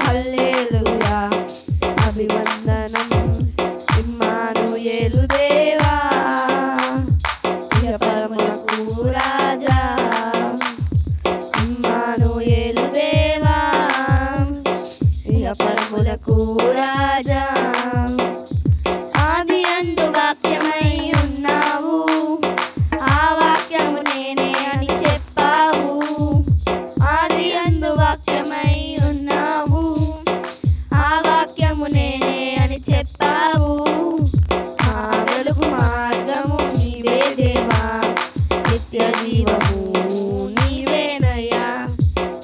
హల్లెలూయా అభివందనం ఇమ్మానుయేలు దేవా ఇహ పరములకు రాజా ఇమ్మానుయేలు దేవా ఇహ పరములకు రాజా ఆది అందు వాక్యమై ఉన్నావు ఆ వాక్యము నేనే అని చెప్పావు ఆది అందు వాక్యమై ఉన్నావు ఆ వాక్యము నేనే అని చెప్పావు మా వెలుగు మార్గము నీవే దేవా నిత్య జీవము నీవేనయ్యా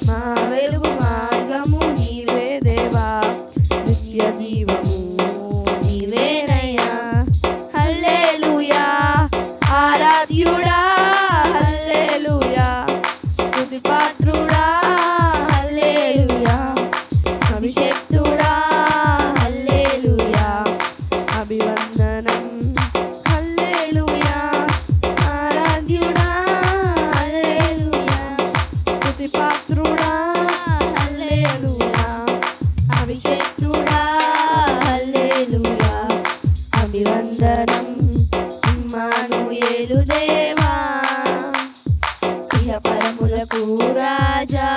మా వెలుగు మార్గము నీవే దేవా నిత్య జీవము నీవేనయ్యా హల్లెలూయా ఆరాధ్యుడా హల్లెలూయా స్తుతి పాత్రుడా హల్లెలూయా అభిషేక్తుడా హల్లెలూయా అభివందనం హల్లెలూయా ఆరాధ్యుడా హల్లెలూయా స్తుతి పాత్రుడా హల్లెలూయా అభిషేక్తుడా హల్లెలూయా అభివందనం ఇమ్మానుయేలు దేవా ఇహ పరములకు రాజా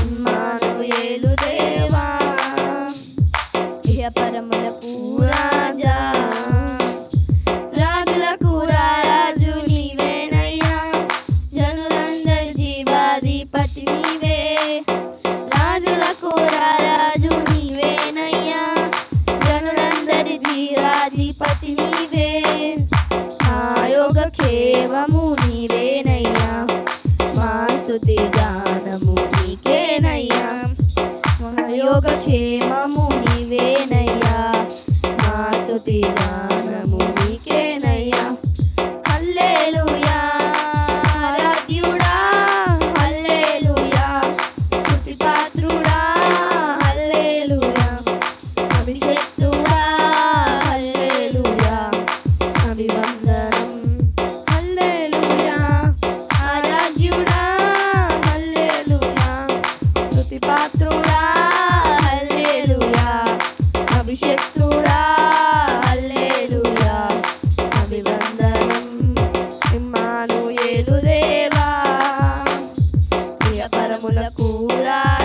ఇమ్మానుయేలు దేవా ఇహ పరములకు రాజా రాజులకు రాజు నీవేనయ్యా జనులందరి జీవాధిపతి నీవే రాజులకు రాజు నీవేనయ్యా జనులందరి జీవాధిపతి నీవే మా యోగక్షేమము నీవేనయ్యా మా స్తుతి గానము నీకేనయ్యా మా యోగక్షేమము నీవేనయ్యా మా స్తుతి గానము నీకేనయ్యా హల్లెలూయా ఆరాధ్యుడా హల్లెలూయా స్తుతి పాత్రుడా హల్లెలూయా అభిషేక్తుడా హల్లెలూయా అభివందనం హల్లెలూయా ఆరాధ్యుడా హల్లెలూయా స్తుతి పాత్రుడా హల్లెలూయా అభిషేక్తుడా హల్లెలూయా అభివందనం ఇమ్మానుయేలు దేవా ఇహ పరములకు రాజా